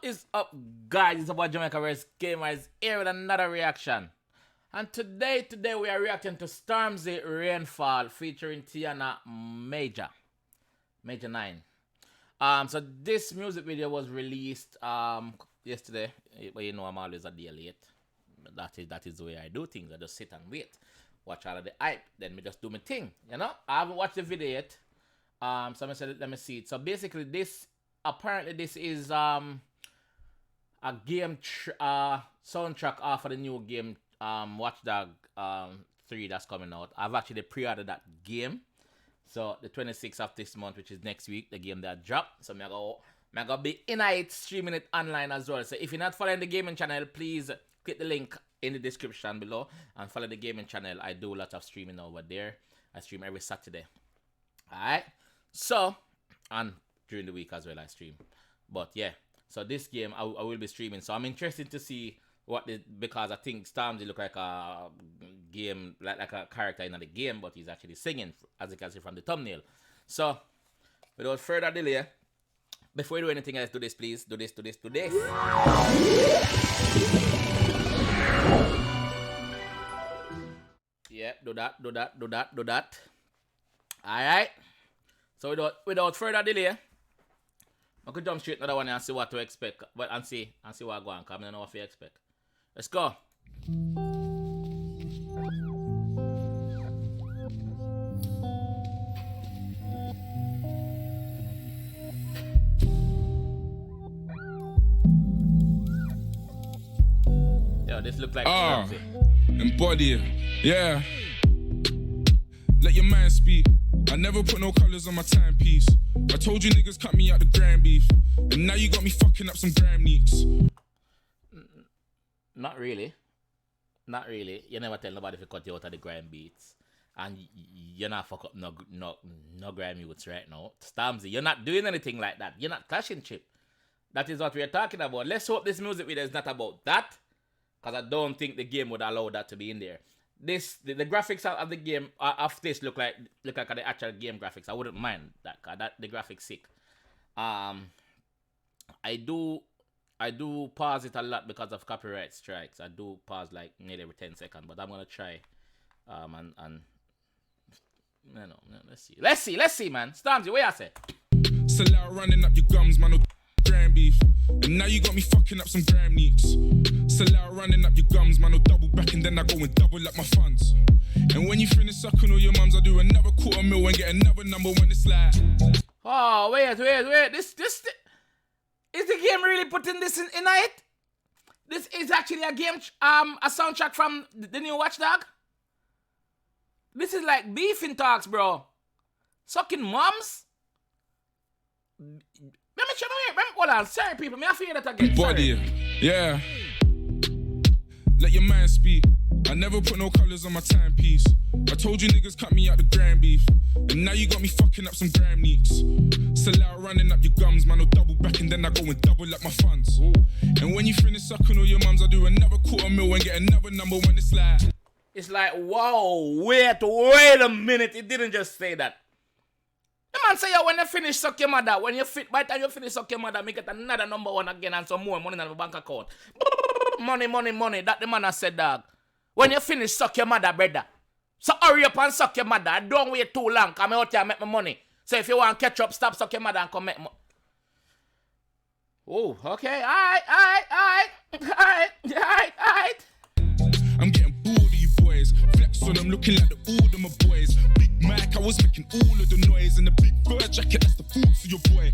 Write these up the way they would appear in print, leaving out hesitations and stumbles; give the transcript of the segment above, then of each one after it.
What is up, guys? It's about JAMAICA'S Gamers here with another reaction. And today we are reacting to Stormzy Rainfall featuring Tiana MAJOR9. So this music video was released yesterday, but you know I'm always a day late. That is the way I do things. I just sit and wait, watch all of the hype, then me just do my thing. You know, I haven't watched the video yet. So I said let me see it. So basically, apparently this is a game soundtrack off of the new game Watch Dogs 3 that's coming out. I've actually pre-ordered that game. So the 26th of this month, which is next week, the game that dropped. So I'm gonna be in it, streaming it online as well. So if you're not following the gaming channel, please click the link in the description below and follow the gaming channel. I do a lot of streaming over there. I stream every Saturday. Alright. So, and during the week as well I stream. But yeah, so this game I will be streaming. So I'm interested to see because I think Stormzy look like a game, like a character in the game, but he's actually singing, as you can see from the thumbnail. So, without further delay, before you do anything else, do this please. Do this. Yeah, do that. Alright. So without further delay, I could jump straight to the one and see what to expect. But and see what go on, because I don't know what to expect. Let's go. Yo, this look like embody it. Yeah. Let your man speak. I never put no colors on my timepiece. I told you niggas cut me out the grand beef, and now you got me fucking up some gram neats. Not really. You never tell nobody if you cut you out of the gram beats, and you're not fuck up no gram youths right now. Stormzy, you're not doing anything like that. You're not clashing chip. That is what we are talking about. Let's hope this music video is not about that, because I don't think the game would allow that to be in there. The graphics of the game of this look like the actual game graphics. I wouldn't mind that, cause the graphics sick. I do pause it a lot because of copyright strikes. I do pause like nearly every 10 seconds, but I'm gonna try and let's see man. Stormzy, what you say? So loud running up your gums, man, no gram beef. And now you got me fucking up some gram neats. So loud running up your gums, man, no double back, and then I go and double up my funds. And when you finish sucking all your mums, I do another $250,000 and get another number when it's like. Oh wait. This is the game really putting this in it? This is actually a game, a soundtrack from the new Watch Dogs. This is like beefing talks, bro. Sucking mums. Hold on, sorry people, may I feel that again? Body, yeah. Let your man speak. I never put no colors on my timepiece. I told you niggas cut me out the grand beef, and now you got me fucking up some gram neats. So loud running up your gums, man, no double back, and then I go and double up my funds. Ooh. And when you finish sucking all your mums, I do another $250,000 and get another number when it's like. It's like, whoa, wait a minute, it didn't just say that. The man say, yo, when you finish suck your mother, by the time you finish suck your mother, make it another number one again and some more money in the bank account. Money. That the man has said, dog. When you finish suck your mother, brother. So hurry up and suck your mother. Don't wait too long. Come out here and make my money. So if you want to catch up, stop suck your mother and come make money. Oh, okay. Alright. I'm getting bored of you boys. Flex on them looking like the old of my boys. Big Mike, I was making all of the noise. And the big fur jacket, that's the food for your boy.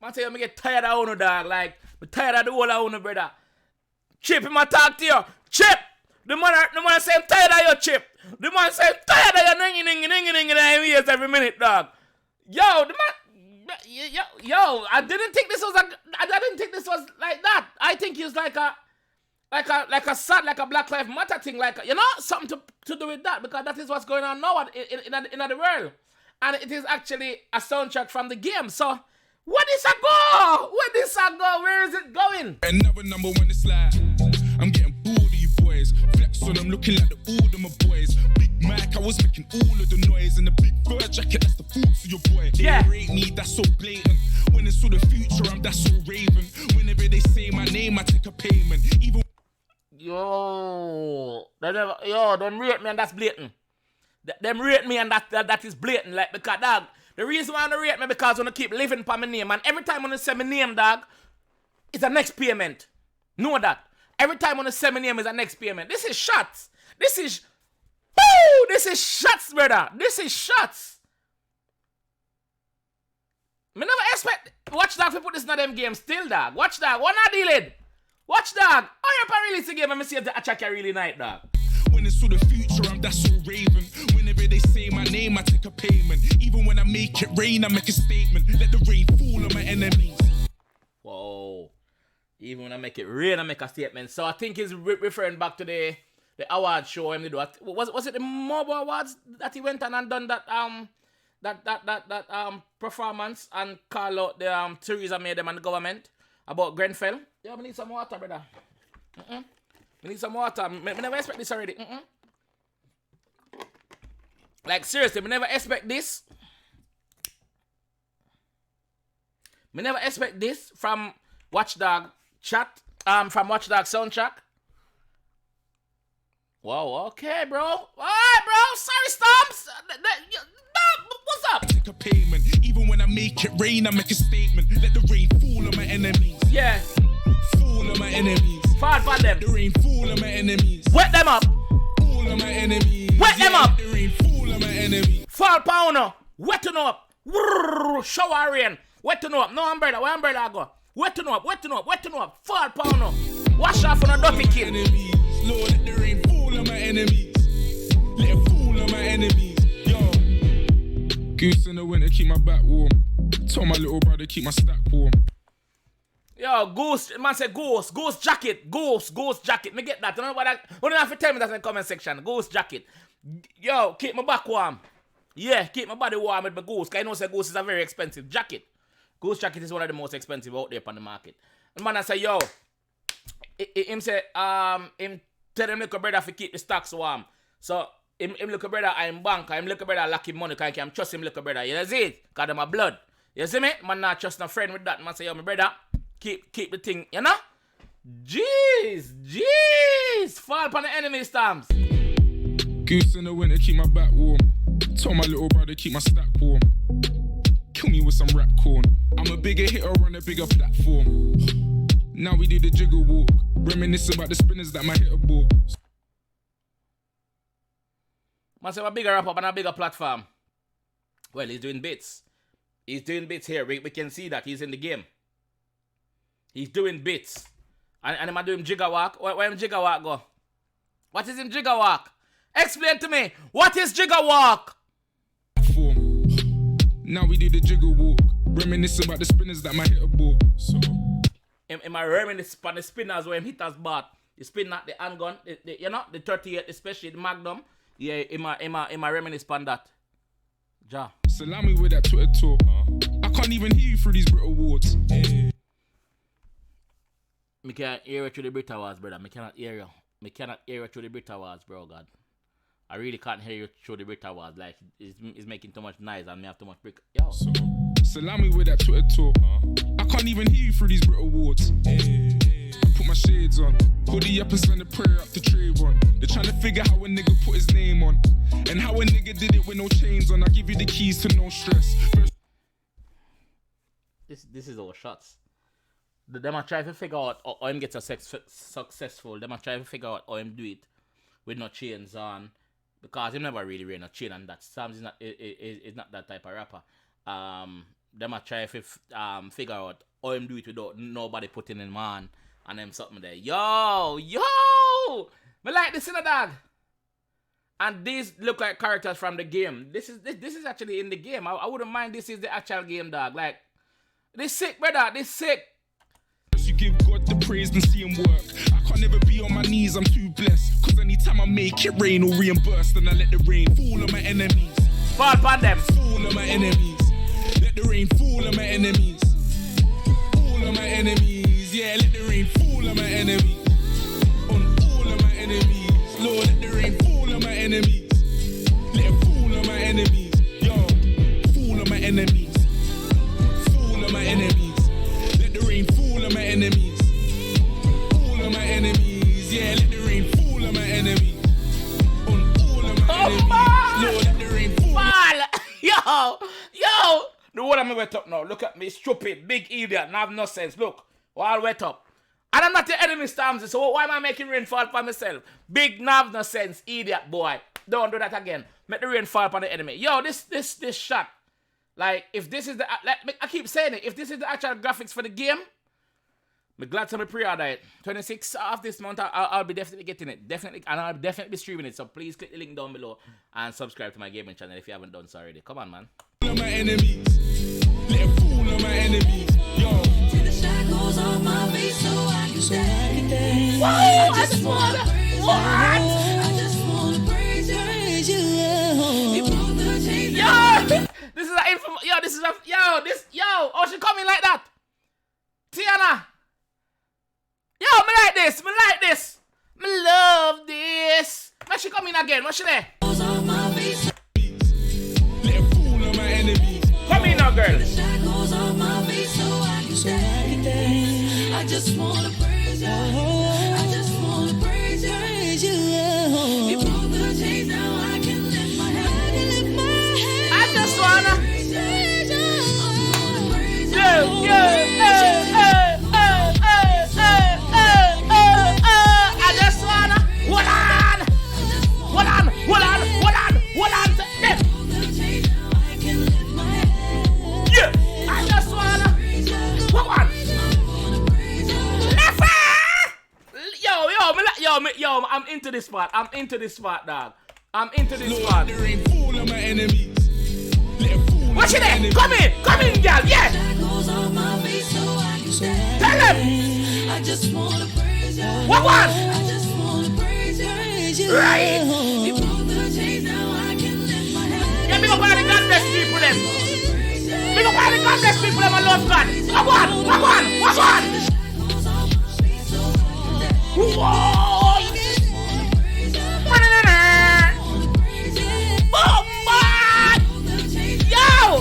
Man say, I'm get tired of Uno, dog. Like, I'm tired of the whole of Uno, brother. Chip, him a talk to you. Chip! The man say, I'm tired of your Chip. The man say, I'm tired of your ning in ears every minute, dog. Yo, the man... Yo, I didn't think this was like that. I think he was like a sad, like a Black Lives Matter thing, like, you know, something to do with that, because that is what's going on now in the world. And it is actually a soundtrack from the game. So, where this a go? Where is it going? Another number when it's like, I'm getting bored of you boys. Flex on them looking like the old of my boys. Big Mike, I was making all of the noise in the big fur jacket, that's the thoughts of your boy. They rate me, that's so blatant. When it's all the future, I'm that's so raven. Whenever they say my name, I take a payment. Even don't rate me and that's blatant. Them rate me and that is blatant. Like, because, dog, the reason why they rate me because when I keep living for my name, and every time when they say my name, dog, it's a next payment. Know that. Every time when they say my name is a next payment. This is shots. This is shots, brother. This is shots. Me never expect Watch Dog to put this in them game still, dog. Watch Dog, what not dealing? Watch Dog, hurry up and release the game and me see if the attack are really night, dog. when it's all the future, I'm that's so raven. Whenever they say my name, I take a payment. Even when I make it rain, I make a statement. Let the rain fall on my enemies. Whoa. Even when I make it rain, I make a statement. So I think he's referring back to the award show him to do. Was it the Mobile Awards that he went on and done that performance and call out the Theresa May them and the government about Grenfell? Yeah, we need some water, brother. We need some water. Me never expect this already. Like seriously, me never expect this. Me never expect this from Watchdog chat. From Watchdog soundtrack. Wow, okay, bro. Alright, bro. Sorry, Storms. What's up? Take a payment. Even when I make it rain, I make a statement. Let the rain fall on my enemies. Yeah. Fall on my enemies. Fall for them. The rain fall on my enemies. Wet them up. Fall on my enemies. Wet them up. The rain fall on my enemies. Fall pounder. Wetting up. Shower rain. Wetting up. No umbrella. Where umbrella go? Wetting up. Wetting up. Wetting up. Fall pounder. Wash off on a dirty kid. Enemies. Lord, let the rain fall on my enemies. Let it fall on my enemies. Yo. Goose in the winter, keep my back warm. Told my little brother, keep my stack warm. Yo, Goose, man said Goose jacket, Goose jacket. Me get that. You know what? You don't have to tell me that in the comment section. Goose jacket. Yo, keep my back warm. Yeah, keep my body warm with my Goose. Cause I know say Goose is a very expensive jacket. Goose jacket is one of the most expensive out there on the market. And man, I say, yo, him say, him tell him little brother to keep the stocks warm. So him little brother I'm bank, him little brother lock him money, cause I can trust him little brother. You see it? Cause them a blood. You see me? Man not trust no friend with that. Man say, yo, my brother. Keep the thing, you know? Jeez. Fall upon the enemy Storms. Goose in the winter, keep my back warm. Told my little brother, keep my stack warm. Kill me with some rap corn. I'm a bigger hitter on a bigger platform. Now we do the jiggle walk. Reminisce about the spinners that my hitter bought. Must have a bigger rapper on a bigger platform. Well, he's doing bits. He's doing bits here. We can see that he's in the game. He's doing bits. And am I doing jigger walk? Where him jigger walk go? What is him jigger walk? Explain to me. What is jigger walk? Now we do the jiggle walk. Reminisce about the spinners that my hitter bought. So am I reminisce on the spinners where him hitters bought? The spin at the handgun, you know, the 38, especially the Magnum. Yeah, am I reminisce on that? Ja. Salami with that Twitter talk. I can't even hear you through these Brit Awards. Me can't hear it through the Brit Awards, brother. Me cannot hear you. Me cannot hear it through the Brit Awards, bro, God. I really can't hear you through the Brit Awards. Like, it's making too much noise and me have too much brick. Yo. So, salami with that Twitter talk. I can't even hear you through these Brit Awards. Put my shades on. Hoodie up and send a prayer up to Trayvon. They're trying to figure how a nigga put his name on. And how a nigga did it with no chains on. I give you the keys to no stress. This is our shots. Them are trying to figure out how him get successful. Them are trying to figure out how him do it with no chains on, because he never really wear no chain, and that Stormzy is not that type of rapper. Them are trying to figure out how him do it without nobody putting him on and them something there. Yo, me like this in a dog. And these look like characters from the game. This is actually in the game. I wouldn't mind. This is the actual game, dog. Like, this sick, brother. This sick. You give God the praise and see him work. I can't never be on my knees, I'm too blessed. Cause anytime I make it rain or reimburse, then I let the rain fall on my enemies. Fall upon them. Fall on my enemies. Let the rain fall on my enemies. Fall on my enemies. Yeah, let the rain fall on my enemies. On all of my enemies. Lord, let the rain fall on my enemies. The one I'm wet up now. Look at me, stupid, big idiot, I have no sense. Look, all wet up. And I'm not the enemy, Stormzy, so why am I making rainfall for myself? Big nav no sense, idiot boy. Don't do that again. Make the rainfall upon the enemy. Yo, this shot. Like, if this is the, like, I keep saying it, if this is the actual graphics for the game, I'm glad to pre-order it. 26th of this month, I'll be definitely getting it. Definitely, and I'll definitely be streaming it. So please click the link down below and subscribe to my gaming channel if you haven't done so already. Come on, man. My enemies, let a fool of my enemies, yo. Take the shackles off my feet so I can dance. Whoa, I just wanna, what? I just wanna praise you. You broke the chains. Yo, this is a info. Yo, this is a, yo. Oh, she coming like that. Tiana. Yo, me like this. Me love this. Where she coming again? What's she there? Let a fool of my enemies. Come in now, girl. I just wanna praise you. I just wanna praise you. You broke the chains, now I can lift my head. I just wanna. I just wanna. Hold on. Yeah, I just wanna. Hold on. Yo, I'm into this part. Dog. I'm into this part. There ain't fool of my enemies. What's she there? Come in, girl. Yeah. Tell him. I just wanna praise you. What one? I just wanna praise you. Right. You broke the chains, now I can lift my head. Yeah, big up all the God bless people them. Big up all the God bless people them. I love God. What one? Whoa. Boom, man. Yo.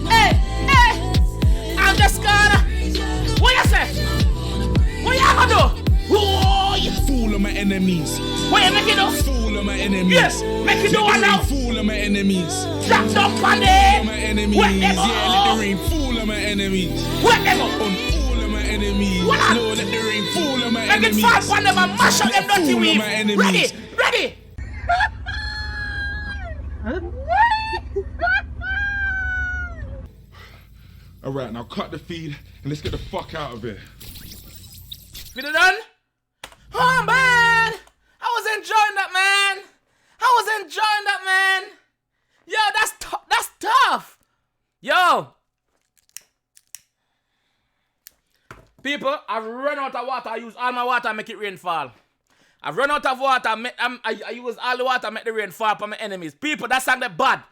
Hey. I'm just gonna. What you say? What you gonna do? Whoa. Fool of my enemies. What you make it do? Fool of my enemies. Yes, make it do one now. Fool of my enemies. Drop down on Fool of it. my enemies. Wet them Yeah, let up. the rain. Fool of my enemies. Wet them up. On fool of my enemies. What up? Lord, let the rain. Fool of my Make it enemies. fall on them and mash up them dirty Fool of weave. my enemies. Ready. All right, now cut the feed and let's get the fuck out of here. Feel it done? Oh man, I was enjoying that, man. Yo, that's tough. Yo, people, I've run out of water. I use all my water to make it rainfall. I've run out of water. I use all the water to make the rain fall upon my enemies. People, that song there bad.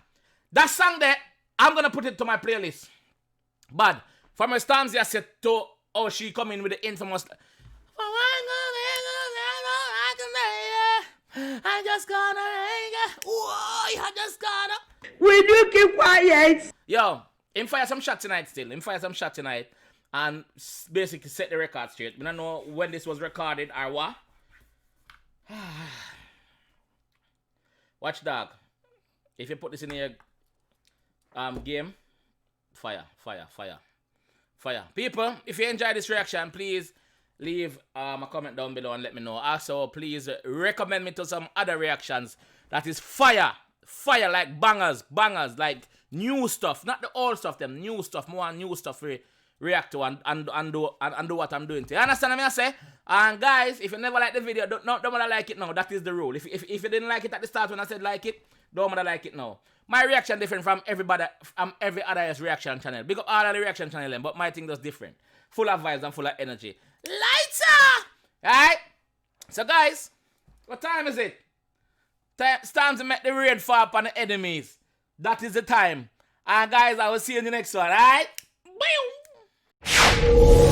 That song there, I'm gonna put it to my playlist. Bad. For my Stormzy, I said to, oh, she come in with the infamous. I just gonna Will you keep quiet? Yo, him fire some shot tonight and basically set the record straight. We don't know when this was recorded or what. Watch, dog. If you put this in your game, fire. People, if you enjoy this reaction, please leave a comment down below and let me know. Also, please recommend me to some other reactions that is fire, like bangers, like new stuff, not the old stuff, them new stuff, more new stuff react to and do what I'm doing. You understand what I say? And guys, if you never like the video, don't wanna like it now. That is the rule. If you didn't like it at the start when I said like it, don't wanna like it now. My reaction different from everybody, from every other reaction channel. Big up all of the reaction channel, but my thing does different. Full of vibes and full of energy. Lighter! Alright? So guys, what time is it? It's time to make the rain fall upon the enemies. That is the time. And guys, I will see you in the next one, alright? Boom!